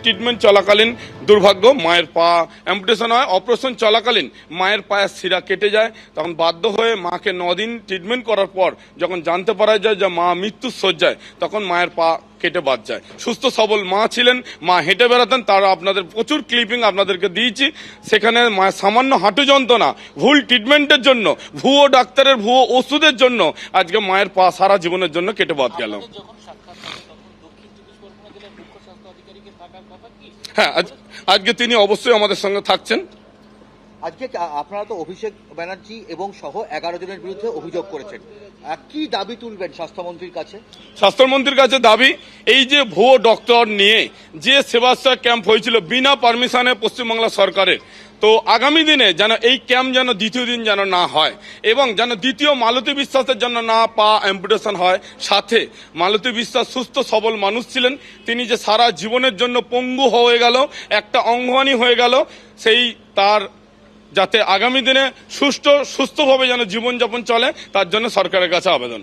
Treatment চলাকালীন দুর্ভাগ্য মায়ের পা অ্যাম্পুটেশন হয়। অপারেশন চলাকালীন মায়ের পায়ের শিরা কেটে যায়। তখন বাধ্য হয়ে মাকে 9 দিন ট্রিটমেন্ট করার পর যখন জানতে পারা যায় যে মা মৃত্যুর শয্যায়, তখন মায়ের পা কেটে বাদ যায়। সুস্থ সবল মা ছিলেন, মা হেঁটে বেড়াতেন, তারা আপনাদের প্রচুর ক্লিপিং আপনাদেরকে দিয়েছি। সেখানে মায়ের সামান্য হাঁটু যন্ত্রণা, ভুল ট্রিটমেন্টের জন্য, ভুয়ো ডাক্তারের ভুয়ো ওষুধের জন্য আজকে মায়ের পা সারা জীবনের জন্য কেটে বাদ গেল। হ্যাঁ, আজকে তিনি অবশ্যই আমাদের সঙ্গে থাকছেন। আজকে আপনারা তো অভিষেক ব্যানার্জি এবং সহ 11 জনের বিরুদ্ধে অভিযোগ করেছেন, কি দাবি তুলবেন স্বাস্থ্যমন্ত্রীর কাছে? স্বাস্থ্যমন্ত্রীর কাছে দাবি, এই যে ভুয়ো ডক্টর নিয়ে যে সেবাশ্রয় ক্যাম্প হয়েছিল বিনা পারমিশনে পশ্চিমবাংলা সরকারের, তো আগামী দিনে যেন এই ক্যাম্প যেন দ্বিতীয় দিন যেন না হয় এবং যেন দ্বিতীয় মালতী বিশ্বাসের জন্য না পা অ্যাম্পুটেশন হয়। সাথে মালতী বিশ্বাস সুস্থ সবল মানুষ ছিলেন, তিনি যে সারা জীবনের জন্য পঙ্গু হয়ে গেল, একটা অঙ্গহানি হয়ে গেল, সেই তার যাতে আগামী দিনে সুস্থভাবে যেন জীবনযাপন চলে, তার জন্য সরকারের কাছে আবেদন।